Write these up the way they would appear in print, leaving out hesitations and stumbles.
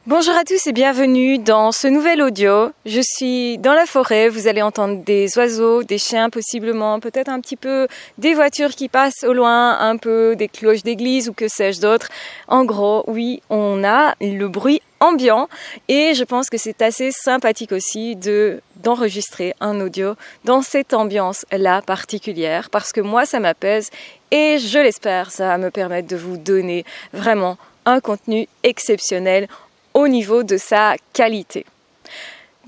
Bonjour à tous et bienvenue dans ce nouvel audio. Je suis dans la forêt, vous allez entendre des oiseaux, des chiens possiblement, peut-être un petit peu des voitures qui passent au loin, un peu des cloches d'église ou que sais-je d'autre. En gros, oui, on a le bruit ambiant et je pense que c'est assez sympathique aussi d'enregistrer un audio dans cette ambiance-là particulière parce que moi ça m'apaise et je l'espère, ça va me permettre de vous donner vraiment un contenu exceptionnel au niveau de sa qualité.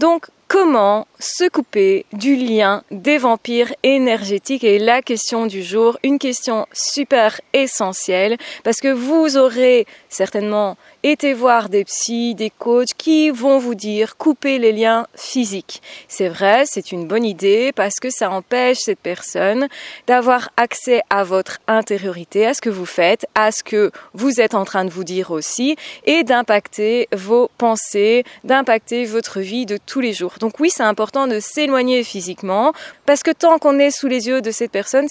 Donc, comment se couper du lien des vampires énergétiques est la question du jour, une question super essentielle parce que vous aurez certainement été voir des psys, des coachs qui vont vous dire couper les liens physiques. C'est vrai, c'est une bonne idée parce que ça empêche cette personne d'avoir accès à votre intériorité, à ce que vous faites, à ce que vous êtes en train de vous dire aussi et d'impacter vos pensées, d'impacter votre vie de tous les jours. Donc oui, c'est important de s'éloigner physiquement parce que tant qu'on est sous les yeux de cette personne,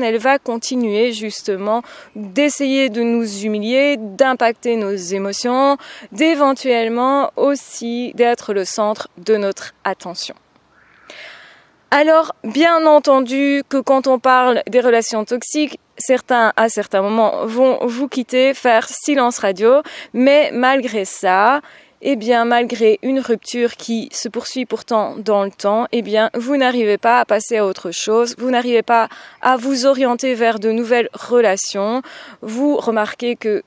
elle va continuer justement d'essayer de nous humilier, d'impacter nos émotions, d'éventuellement aussi d'être le centre de notre attention. Alors, bien entendu que quand on parle des relations toxiques, certains, à certains moments, vont vous quitter, faire silence radio, mais malgré ça, malgré une rupture qui se poursuit pourtant dans le temps, vous n'arrivez pas à passer à autre chose, vous n'arrivez pas à vous orienter vers de nouvelles relations, vous remarquez que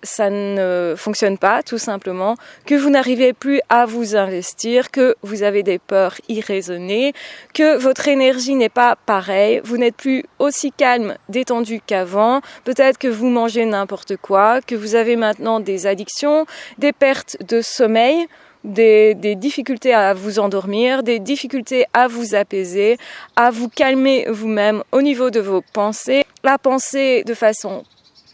ça ne fonctionne pas, tout simplement, que vous n'arrivez plus à vous investir, que vous avez des peurs irraisonnées, que votre énergie n'est pas pareille, vous n'êtes plus aussi calme, détendu qu'avant, peut-être que vous mangez n'importe quoi, que vous avez maintenant des addictions, des pertes de sommeil, des difficultés à vous endormir, des difficultés à vous apaiser, à vous calmer vous-même au niveau de vos pensées, à penser de façon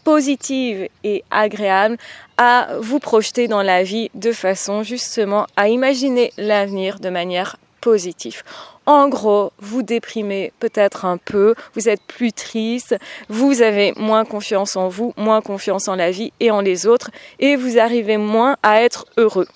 positive et agréable, à vous projeter dans la vie de façon justement à imaginer l'avenir de manière positive. En gros, vous déprimez peut-être un peu, vous êtes plus triste, vous avez moins confiance en vous, moins confiance en la vie et en les autres et vous arrivez moins à être heureux.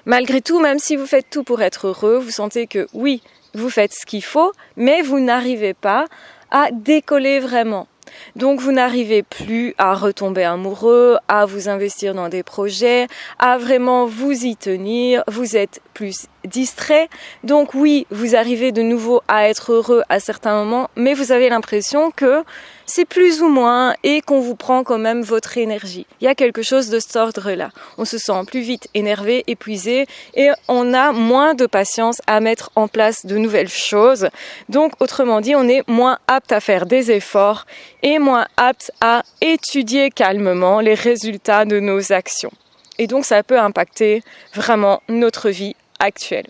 Malgré tout, même si vous faites tout pour être heureux, vous sentez que oui, vous faites ce qu'il faut, mais vous n'arrivez pas à décoller vraiment. Donc vous n'arrivez plus à retomber amoureux, à vous investir dans des projets, à vraiment vous y tenir, vous êtes plus distrait. Donc oui, vous arrivez de nouveau à être heureux à certains moments, mais vous avez l'impression que c'est plus ou moins et qu'on vous prend quand même votre énergie. Il y a quelque chose de cet ordre-là. On se sent plus vite énervé, épuisé et on a moins de patience à mettre en place de nouvelles choses. Donc autrement dit, on est moins apte à faire des efforts et moins apte à étudier calmement les résultats de nos actions. Et donc ça peut impacter vraiment notre vie actuelle.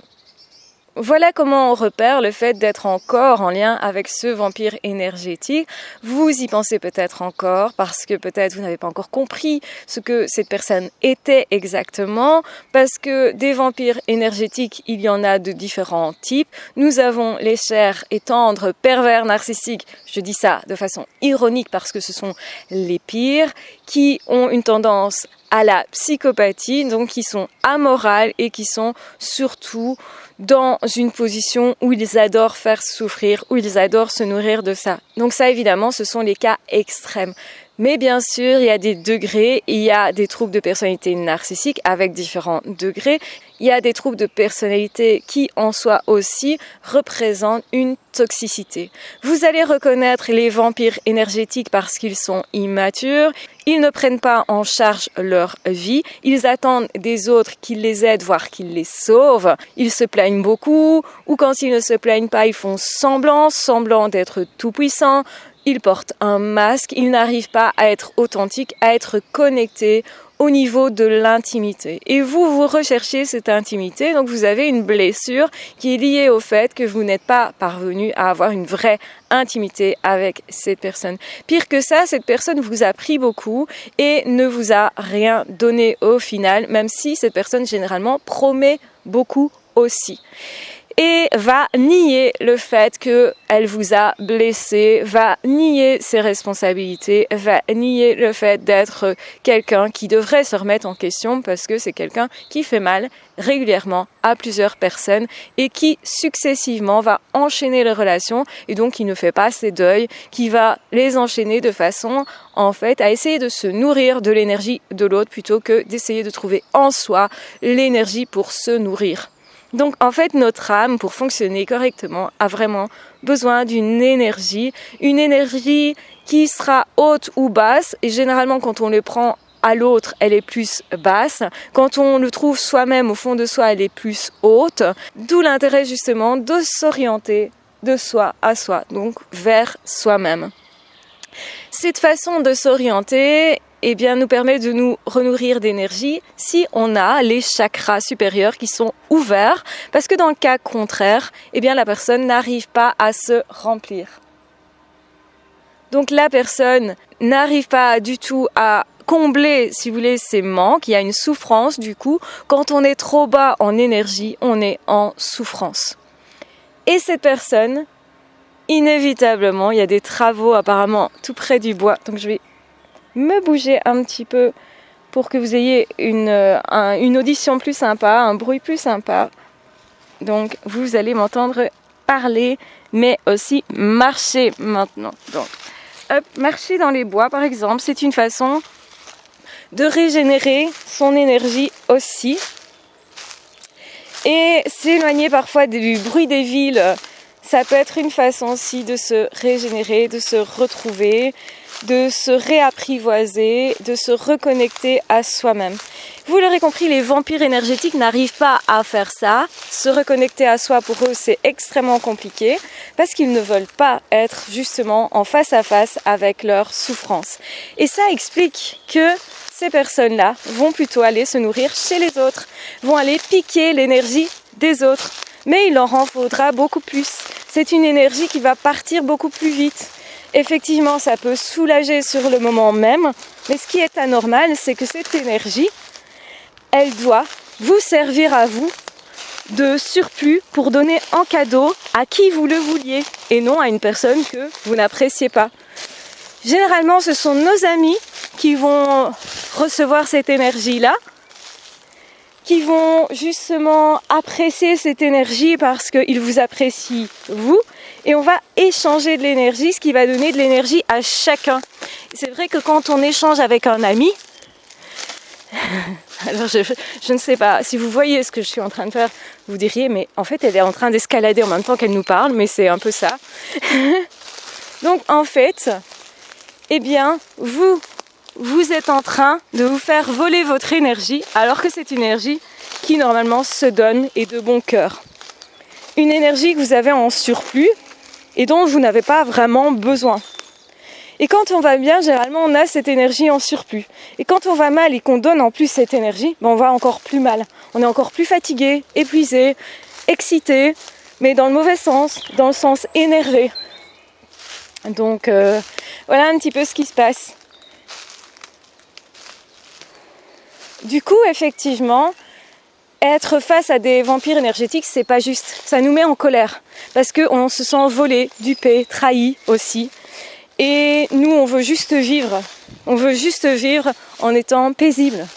Voilà comment on repère le fait d'être encore en lien avec ce vampire énergétique. Vous y pensez peut-être encore parce que peut-être vous n'avez pas encore compris ce que cette personne était exactement. Parce que des vampires énergétiques, il y en a de différents types. Nous avons les chers et tendres, pervers, narcissiques. Je dis ça de façon ironique parce que ce sont les pires qui ont une tendance à la psychopathie, donc qui sont amorales et qui sont surtout dans une position où ils adorent faire souffrir, où ils adorent se nourrir de ça. Donc ça, évidemment, ce sont les cas extrêmes. Mais bien sûr, il y a des degrés, il y a des troubles de personnalité narcissique avec différents degrés. Il y a des troubles de personnalité qui, en soi aussi, représentent une toxicité. Vous allez reconnaître les vampires énergétiques parce qu'ils sont immatures. Ils ne prennent pas en charge leur vie. Ils attendent des autres qu'ils les aident, voire qu'ils les sauvent. Ils se plaignent beaucoup, ou quand ils ne se plaignent pas, ils font semblant d'être tout-puissants. Ils portent un masque, ils n'arrivent pas à être authentiques, à être connectés au niveau de l'intimité. Et vous recherchez cette intimité, donc vous avez une blessure qui est liée au fait que vous n'êtes pas parvenu à avoir une vraie intimité avec cette personne. Pire que ça, cette personne vous a pris beaucoup et ne vous a rien donné au final, même si cette personne généralement promet beaucoup aussi. et va nier le fait qu'elle vous a blessé, va nier ses responsabilités, va nier le fait d'être quelqu'un qui devrait se remettre en question parce que c'est quelqu'un qui fait mal régulièrement à plusieurs personnes et qui successivement va enchaîner les relations et donc qui ne fait pas ses deuils, qui va les enchaîner de façon en fait à essayer de se nourrir de l'énergie de l'autre plutôt que d'essayer de trouver en soi l'énergie pour se nourrir. Donc en fait notre âme pour fonctionner correctement a vraiment besoin d'une énergie, une énergie qui sera haute ou basse et généralement quand on le prend à l'autre, elle est plus basse. Quand on le trouve soi-même au fond de soi, elle est plus haute. D'où l'intérêt justement de s'orienter de soi à soi, donc vers soi-même. Cette façon de s'orienter nous permet de nous renourrir d'énergie si on a les chakras supérieurs qui sont ouverts, parce que dans le cas contraire, la personne n'arrive pas à se remplir. Donc la personne n'arrive pas du tout à combler, si vous voulez, ses manques. Il y a une souffrance du coup. Quand on est trop bas en énergie, on est en souffrance. Et cette personne, inévitablement, il y a des travaux apparemment tout près du bois. Donc je vais me bouger un petit peu pour que vous ayez une audition plus sympa, un bruit plus sympa. Donc vous allez m'entendre parler, mais aussi marcher maintenant. Donc marcher dans les bois par exemple, c'est une façon de régénérer son énergie aussi. Et s'éloigner parfois du bruit des villes, ça peut être une façon aussi de se régénérer, de se retrouver, de se réapprivoiser, de se reconnecter à soi-même. Vous l'aurez compris, les vampires énergétiques n'arrivent pas à faire ça. Se reconnecter à soi, pour eux, c'est extrêmement compliqué parce qu'ils ne veulent pas être justement en face à face avec leur souffrance. Et ça explique que ces personnes-là vont plutôt aller se nourrir chez les autres, vont aller piquer l'énergie des autres. Mais il leur en faudra beaucoup plus. C'est une énergie qui va partir beaucoup plus vite. Effectivement, ça peut soulager sur le moment même, mais ce qui est anormal, c'est que cette énergie, elle doit vous servir à vous de surplus pour donner en cadeau à qui vous le vouliez et non à une personne que vous n'appréciez pas. Généralement, ce sont nos amis qui vont recevoir cette énergie-là, qui vont justement apprécier cette énergie parce qu'ils vous apprécient vous, et on va échanger de l'énergie, ce qui va donner de l'énergie à chacun. C'est vrai que quand on échange avec un ami, alors je ne sais pas, si vous voyez ce que je suis en train de faire, vous diriez, mais en fait elle est en train d'escalader en même temps qu'elle nous parle, mais c'est un peu ça. Donc en fait, vous êtes en train de vous faire voler votre énergie, alors que c'est une énergie qui normalement se donne et de bon cœur. Une énergie que vous avez en surplus et dont vous n'avez pas vraiment besoin. Et quand on va bien, généralement on a cette énergie en surplus. Et quand on va mal et qu'on donne en plus cette énergie, on va encore plus mal. On est encore plus fatigué, épuisé, excité, mais dans le mauvais sens, dans le sens énervé. Donc voilà un petit peu ce qui se passe. Du coup, effectivement, être face à des vampires énergétiques, c'est pas juste. Ça nous met en colère parce qu'on se sent volé, dupé, trahi aussi. Et nous, on veut juste vivre. On veut juste vivre en étant paisible,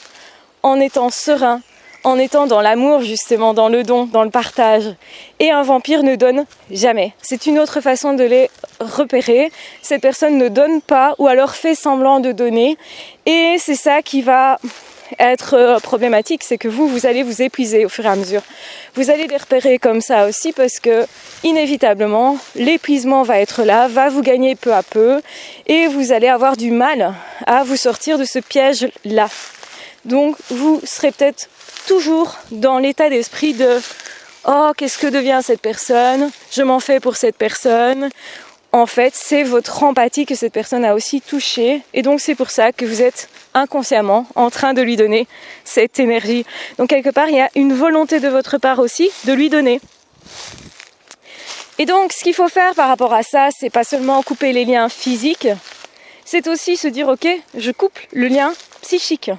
en étant serein, en étant dans l'amour justement, dans le don, dans le partage. Et un vampire ne donne jamais. C'est une autre façon de les repérer. Cette personne ne donne pas ou alors fait semblant de donner. Et c'est ça qui va être problématique, c'est que vous allez vous épuiser au fur et à mesure. Vous allez les repérer comme ça aussi parce que inévitablement l'épuisement va être là, va vous gagner peu à peu et vous allez avoir du mal à vous sortir de ce piège-là. Donc vous serez peut-être toujours dans l'état d'esprit de « Oh, qu'est-ce que devient cette personne ? Je m'en fais pour cette personne ». En fait, c'est votre empathie que cette personne a aussi touchée et donc c'est pour ça que vous êtes inconsciemment en train de lui donner cette énergie. Donc quelque part, il y a une volonté de votre part aussi de lui donner. Et donc, ce qu'il faut faire par rapport à ça, c'est pas seulement couper les liens physiques, c'est aussi se dire « Ok, je coupe le lien psychique ».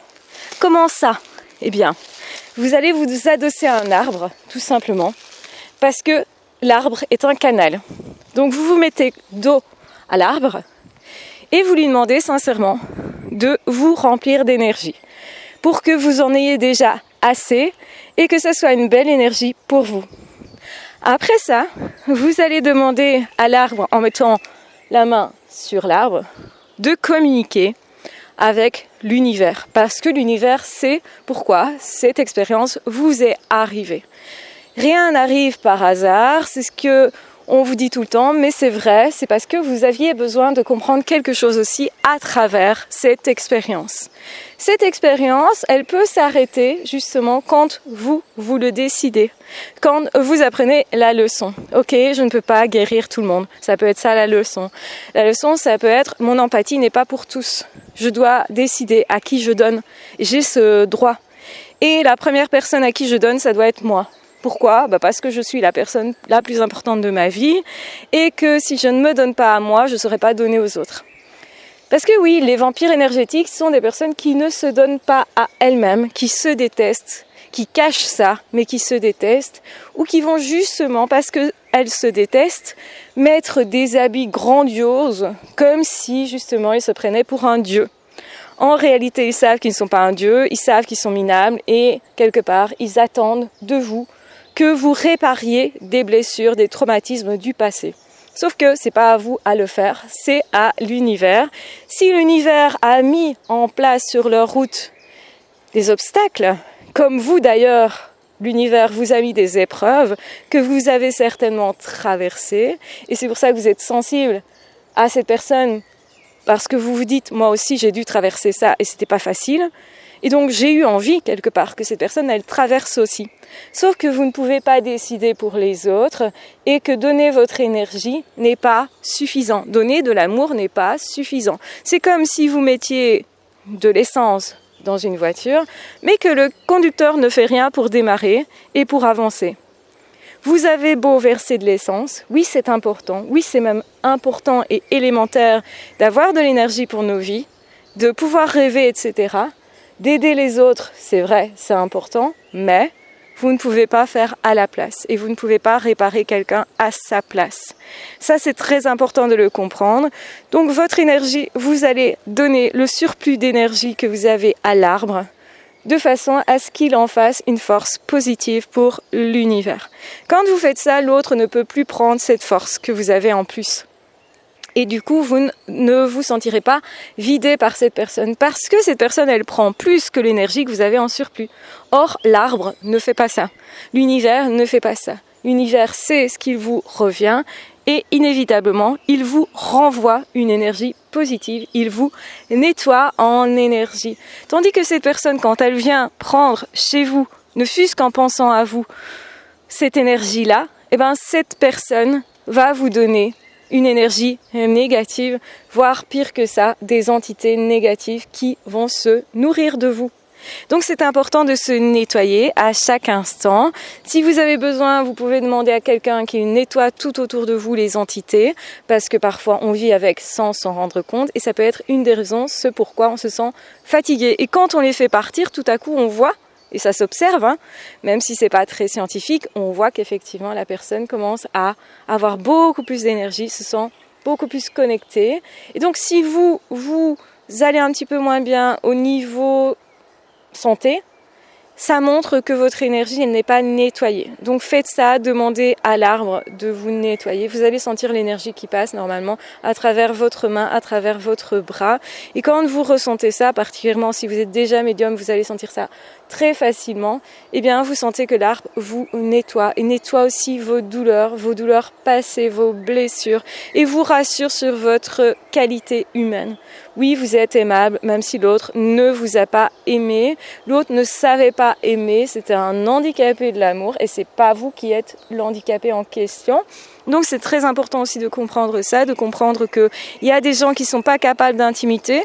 Comment ça ? Eh bien, vous allez vous adosser à un arbre, tout simplement, parce que l'arbre est un canal. Donc vous vous mettez dos à l'arbre et vous lui demandez sincèrement de vous remplir d'énergie pour que vous en ayez déjà assez et que ça soit une belle énergie pour vous. Après ça, vous allez demander à l'arbre, en mettant la main sur l'arbre, de communiquer avec l'univers. Parce que l'univers sait pourquoi cette expérience vous est arrivée. Rien n'arrive par hasard, c'est ce que on vous dit tout le temps, mais c'est vrai, c'est parce que vous aviez besoin de comprendre quelque chose aussi à travers cette expérience. Cette expérience, elle peut s'arrêter justement quand vous le décidez, quand vous apprenez la leçon. Ok, je ne peux pas guérir tout le monde, ça peut être ça la leçon. La leçon, ça peut être mon empathie n'est pas pour tous. Je dois décider à qui je donne, j'ai ce droit. Et la première personne à qui je donne, ça doit être moi. Pourquoi ? Parce que je suis la personne la plus importante de ma vie et que si je ne me donne pas à moi, je ne serai pas donnée aux autres. Parce que oui, les vampires énergétiques sont des personnes qui ne se donnent pas à elles-mêmes, qui se détestent, qui cachent ça, mais qui se détestent, ou qui vont justement, parce qu'elles se détestent, mettre des habits grandioses, comme si justement ils se prenaient pour un dieu. En réalité, ils savent qu'ils ne sont pas un dieu, ils savent qu'ils sont minables et quelque part, ils attendent de vous que vous répariez des blessures, des traumatismes du passé. Sauf que c'est pas à vous à le faire, c'est à l'univers. Si l'univers a mis en place sur leur route des obstacles, comme vous d'ailleurs, l'univers vous a mis des épreuves que vous avez certainement traversées, et c'est pour ça que vous êtes sensible à cette personne, parce que vous vous dites, moi aussi j'ai dû traverser ça et c'était pas facile. Et donc j'ai eu envie quelque part que cette personne elle traverse aussi. Sauf que vous ne pouvez pas décider pour les autres et que donner votre énergie n'est pas suffisant. Donner de l'amour n'est pas suffisant. C'est comme si vous mettiez de l'essence dans une voiture, mais que le conducteur ne fait rien pour démarrer et pour avancer. Vous avez beau verser de l'essence, oui c'est important, oui c'est même important et élémentaire d'avoir de l'énergie pour nos vies, de pouvoir rêver, etc., d'aider les autres, c'est vrai, c'est important, mais vous ne pouvez pas faire à la place et vous ne pouvez pas réparer quelqu'un à sa place. Ça, c'est très important de le comprendre. Donc, votre énergie, vous allez donner le surplus d'énergie que vous avez à l'arbre de façon à ce qu'il en fasse une force positive pour l'univers. Quand vous faites ça, l'autre ne peut plus prendre cette force que vous avez en plus. Et du coup, vous ne vous sentirez pas vidé par cette personne parce que cette personne, elle prend plus que l'énergie que vous avez en surplus. Or, l'arbre ne fait pas ça. L'univers ne fait pas ça. L'univers sait ce qu'il vous revient et inévitablement, il vous renvoie une énergie positive. Il vous nettoie en énergie. Tandis que cette personne, quand elle vient prendre chez vous, ne fût-ce qu'en pensant à vous, cette énergie-là, cette personne va vous donner une énergie négative, voire pire que ça, des entités négatives qui vont se nourrir de vous. Donc c'est important de se nettoyer à chaque instant. Si vous avez besoin, vous pouvez demander à quelqu'un qui nettoie tout autour de vous les entités, parce que parfois on vit avec sans s'en rendre compte, et ça peut être une des raisons, ce pourquoi on se sent fatigué. Et quand on les fait partir, tout à coup on voit, et ça s'observe, même si c'est pas très scientifique, on voit qu'effectivement la personne commence à avoir beaucoup plus d'énergie, se sent beaucoup plus connectée. Et donc si vous allez un petit peu moins bien au niveau santé, ça montre que votre énergie elle n'est pas nettoyée. Donc faites ça, demandez à l'arbre de vous nettoyer. Vous allez sentir l'énergie qui passe normalement à travers votre main, à travers votre bras. Et quand vous ressentez ça, particulièrement si vous êtes déjà médium, vous allez sentir ça très facilement. Eh bien, vous sentez que l'arbre vous nettoie et nettoie aussi vos douleurs passées, vos blessures et vous rassure sur votre qualité humaine. Oui, vous êtes aimable, même si l'autre ne vous a pas aimé. L'autre ne savait pas aimer, c'était un handicapé de l'amour et c'est pas vous qui êtes l'handicapé en question. Donc c'est très important aussi de comprendre ça, de comprendre qu'il y a des gens qui sont pas capables d'intimité.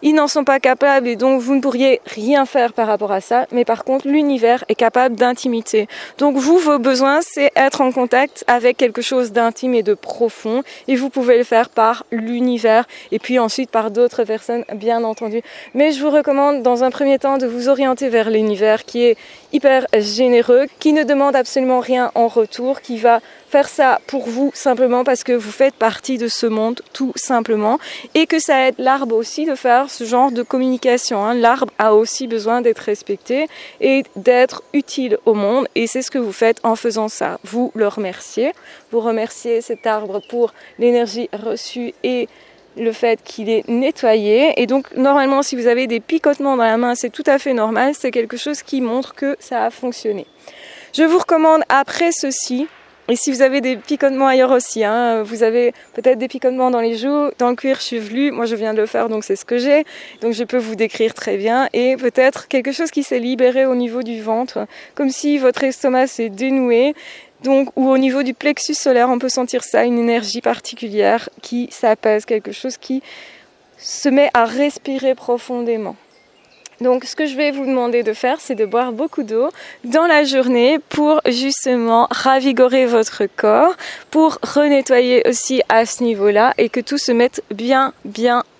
ils n'en sont pas capables et donc vous ne pourriez rien faire par rapport à ça. Mais par contre, l'univers est capable d'intimité. Donc vous, vos besoins, c'est être en contact avec quelque chose d'intime et de profond. Et vous pouvez le faire par l'univers et puis ensuite par d'autres personnes, bien entendu. Mais je vous recommande dans un premier temps de vous orienter vers l'univers qui est hyper généreux, qui ne demande absolument rien en retour, qui va faire ça pour vous simplement parce que vous faites partie de ce monde tout simplement et que ça aide l'arbre aussi de faire ce genre de communication. L'arbre a aussi besoin d'être respecté et d'être utile au monde et c'est ce que vous faites en faisant ça. Vous le remerciez, vous remerciez cet arbre pour l'énergie reçue et le fait qu'il est nettoyé et donc normalement si vous avez des picotements dans la main c'est tout à fait normal, c'est quelque chose qui montre que ça a fonctionné. Je vous recommande après ceci, et si vous avez des picotements ailleurs aussi, vous avez peut-être des picotements dans les joues, dans le cuir chevelu, moi je viens de le faire donc c'est ce que j'ai, donc je peux vous décrire très bien, et peut-être quelque chose qui s'est libéré au niveau du ventre, comme si votre estomac s'est dénoué, donc, ou au niveau du plexus solaire, on peut sentir ça, une énergie particulière qui s'apaise, quelque chose qui se met à respirer profondément. Donc ce que je vais vous demander de faire, c'est de boire beaucoup d'eau dans la journée pour justement ravigorer votre corps, pour renettoyer aussi à ce niveau-là et que tout se mette bien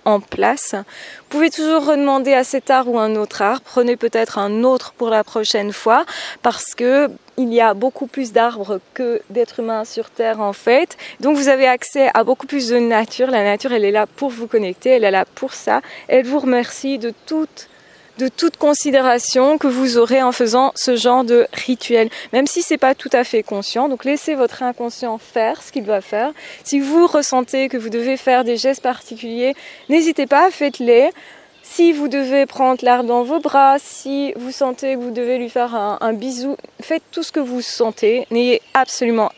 en place. Vous pouvez toujours redemander à cet arbre ou un autre arbre, prenez peut-être un autre pour la prochaine fois parce que il y a beaucoup plus d'arbres que d'êtres humains sur Terre en fait. Donc vous avez accès à beaucoup plus de nature. La nature, elle est là pour vous connecter, elle est là pour ça. Elle vous remercie de toute considération que vous aurez en faisant ce genre de rituel, même si c'est pas tout à fait conscient. Donc laissez votre inconscient faire ce qu'il doit faire. Si vous ressentez que vous devez faire des gestes particuliers, n'hésitez pas, faites-les. Si vous devez prendre l'arbre dans vos bras, si vous sentez que vous devez lui faire un bisou, faites tout ce que vous sentez. N'ayez absolument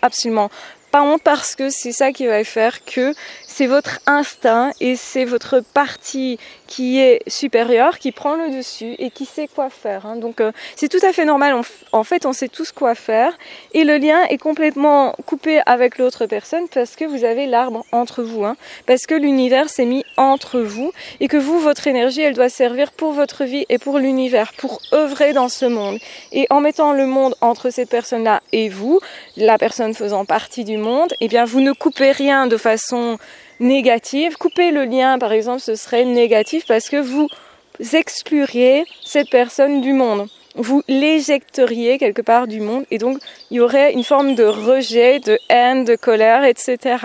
pas honte parce que c'est ça qui va faire que c'est votre instinct et c'est votre partie qui est supérieure, qui prend le dessus et qui sait quoi faire. Donc c'est tout à fait normal, en fait on sait tous quoi faire et le lien est complètement coupé avec l'autre personne parce que vous avez l'arbre entre vous, parce que l'univers s'est mis entre vous et que vous, votre énergie, elle doit servir pour votre vie et pour l'univers, pour œuvrer dans ce monde. Et en mettant le monde entre cette personne-là et vous, la personne faisant partie du monde, eh bien vous ne coupez rien de façon négative. Couper le lien, par exemple, ce serait négatif parce que vous excluriez cette personne du monde. Vous l'éjecteriez quelque part du monde et donc il y aurait une forme de rejet, de haine, de colère, etc.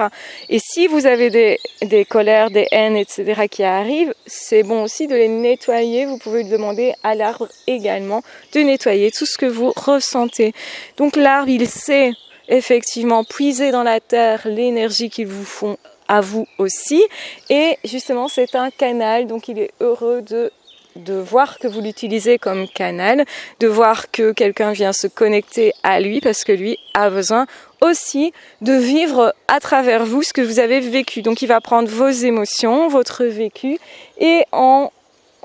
Et si vous avez des colères, des haines, etc. qui arrivent, c'est bon aussi de les nettoyer. Vous pouvez demander à l'arbre également de nettoyer tout ce que vous ressentez. Donc l'arbre, il sait effectivement puiser dans la terre l'énergie qu'ils vous font à vous aussi et justement c'est un canal, donc il est heureux de voir que vous l'utilisez comme canal, de voir que quelqu'un vient se connecter à lui parce que lui a besoin aussi de vivre à travers vous ce que vous avez vécu. Donc il va prendre vos émotions, votre vécu et en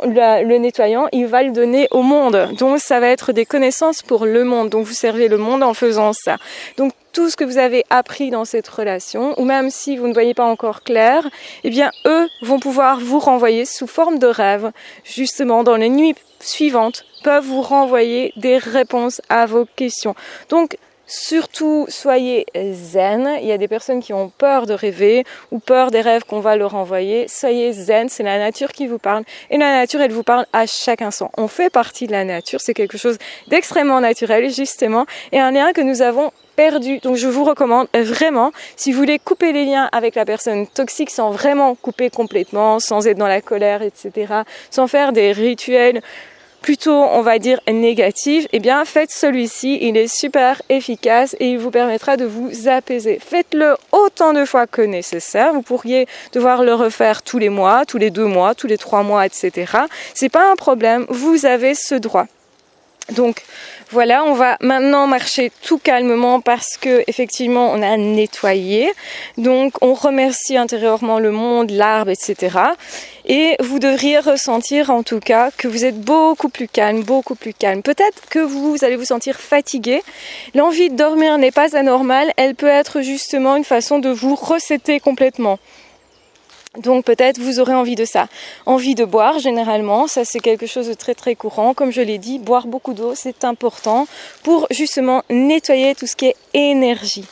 le nettoyant, il va le donner au monde. Donc ça va être des connaissances pour le monde. Donc vous servez le monde en faisant ça. Donc tout ce que vous avez appris dans cette relation, ou même si vous ne voyez pas encore clair, eh bien eux vont pouvoir vous renvoyer sous forme de rêve, justement dans les nuits suivantes, peuvent vous renvoyer des réponses à vos questions. Donc surtout, soyez zen. Il y a des personnes qui ont peur de rêver ou peur des rêves qu'on va leur envoyer. Soyez zen, c'est la nature qui vous parle. Et la nature, elle vous parle à chaque instant. On fait partie de la nature, c'est quelque chose d'extrêmement naturel, justement, et un lien que nous avons perdu. Donc je vous recommande vraiment, si vous voulez couper les liens avec la personne toxique sans vraiment couper complètement, sans être dans la colère, etc., sans faire des rituels plutôt, on va dire, négatif, eh bien, faites celui-ci, il est super efficace et il vous permettra de vous apaiser. Faites-le autant de fois que nécessaire. Vous pourriez devoir le refaire tous les mois, tous les 2 mois, tous les 3 mois, etc. C'est pas un problème, vous avez ce droit. Donc voilà, on va maintenant marcher tout calmement parce que effectivement on a nettoyé. Donc on remercie intérieurement le monde, l'arbre, etc. Et vous devriez ressentir en tout cas que vous êtes beaucoup plus calme, beaucoup plus calme. Peut-être que vous allez vous sentir fatigué. L'envie de dormir n'est pas anormale, elle peut être justement une façon de vous resetter complètement. Donc peut-être vous aurez envie de ça. Envie de boire généralement, ça c'est quelque chose de très très courant. Comme je l'ai dit, boire beaucoup d'eau c'est important pour justement nettoyer tout ce qui est énergie.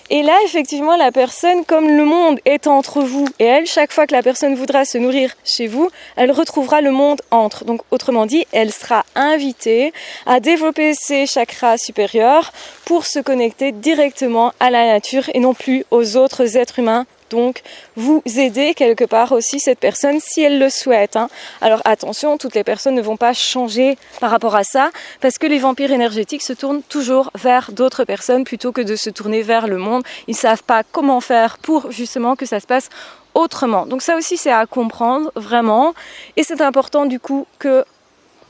Et là, effectivement, la personne, comme le monde est entre vous, et elle, chaque fois que la personne voudra se nourrir chez vous, elle retrouvera le monde entre. Donc, autrement dit, elle sera invitée à développer ses chakras supérieurs pour se connecter directement à la nature et non plus aux autres êtres humains. Donc, vous aidez quelque part aussi cette personne si elle le souhaite. Alors attention, toutes les personnes ne vont pas changer par rapport à ça, parce que les vampires énergétiques se tournent toujours vers d'autres personnes plutôt que de se tourner vers le monde. Ils ne savent pas comment faire pour justement que ça se passe autrement. Donc ça aussi, c'est à comprendre vraiment. Et c'est important du coup que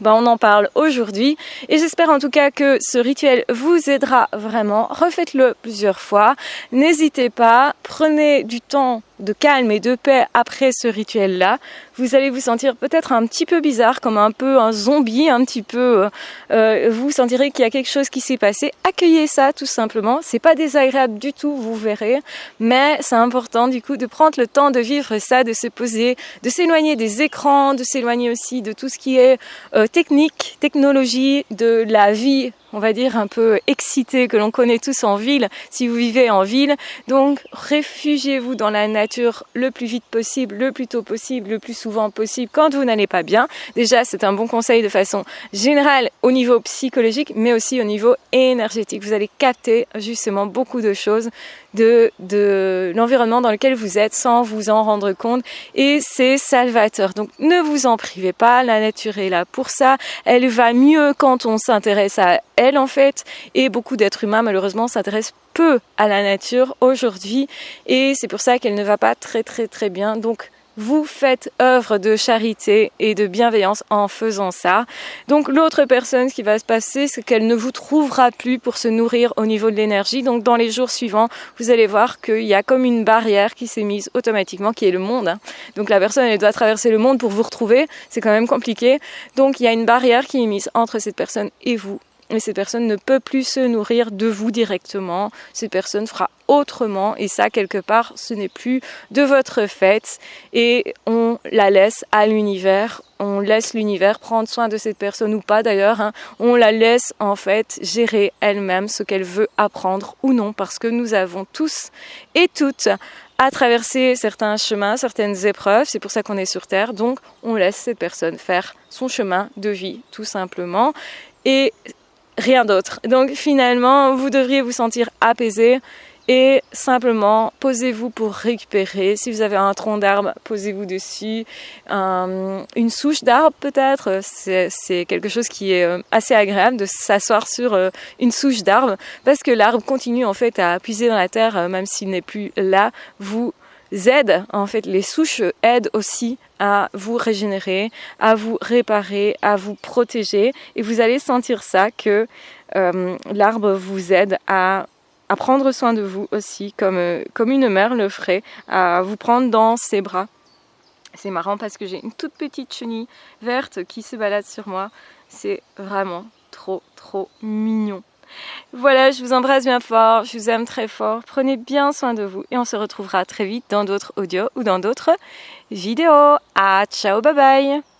on en parle aujourd'hui et j'espère en tout cas que ce rituel vous aidera vraiment. Refaites-le plusieurs fois. N'hésitez pas, prenez du temps de calme et de paix après ce rituel-là. Vous allez vous sentir peut-être un petit peu bizarre, comme un peu un zombie, un petit peu. Vous sentirez qu'il y a quelque chose qui s'est passé. Accueillez ça tout simplement. C'est pas désagréable du tout, vous verrez. Mais c'est important du coup de prendre le temps de vivre ça, de se poser, de s'éloigner des écrans, de s'éloigner aussi de tout ce qui est technique, technologie, de la vie, on va dire un peu excitée que l'on connaît tous en ville, si vous vivez en ville. Donc réfugiez-vous dans la nature le plus vite possible, le plus tôt possible, le plus souvent possible quand vous n'allez pas bien. Déjà, c'est un bon conseil de façon générale au niveau psychologique, mais aussi au niveau énergétique. Vous allez capter justement beaucoup de choses de l'environnement dans lequel vous êtes sans vous en rendre compte et c'est salvateur. Donc ne vous en privez pas, la nature est là pour ça. Elle va mieux quand on s'intéresse à elle en fait et beaucoup d'êtres humains malheureusement s'intéressent peu à la nature aujourd'hui et c'est pour ça qu'elle ne va pas très bien. Donc vous faites œuvre de charité et de bienveillance en faisant ça. Donc l'autre personne, ce qui va se passer, c'est qu'elle ne vous trouvera plus pour se nourrir au niveau de l'énergie. Donc dans les jours suivants, vous allez voir qu'il y a comme une barrière qui s'est mise automatiquement, qui est le monde. Donc la personne, elle doit traverser le monde pour vous retrouver. C'est quand même compliqué. Donc il y a une barrière qui est mise entre cette personne et vous. Et cette personne ne peut plus se nourrir de vous directement. Cette personne fera autrement et ça, quelque part, ce n'est plus de votre fait. Et on la laisse à l'univers. On laisse l'univers prendre soin de cette personne ou pas d'ailleurs. On la laisse en fait gérer elle-même ce qu'elle veut apprendre ou non parce que nous avons tous et toutes à traverser certains chemins, certaines épreuves. C'est pour ça qu'on est sur Terre. Donc, on laisse cette personne faire son chemin de vie tout simplement. Et rien d'autre. Donc finalement, vous devriez vous sentir apaisé et simplement posez-vous pour récupérer. Si vous avez un tronc d'arbre, posez-vous dessus. Une souche d'arbre peut-être, c'est quelque chose qui est assez agréable de s'asseoir sur une souche d'arbre parce que l'arbre continue en fait à puiser dans la terre même s'il n'est plus là. Vous aide, en fait, les souches aident aussi à vous régénérer, à vous réparer, à vous protéger. Et vous allez sentir ça, que l'arbre vous aide à prendre soin de vous aussi, comme une mère le ferait, à vous prendre dans ses bras. C'est marrant parce que j'ai une toute petite chenille verte qui se balade sur moi. C'est vraiment trop mignon. Voilà, je vous embrasse bien fort, je vous aime très fort, prenez bien soin de vous et on se retrouvera très vite dans d'autres audios ou dans d'autres vidéos. Ciao, bye bye!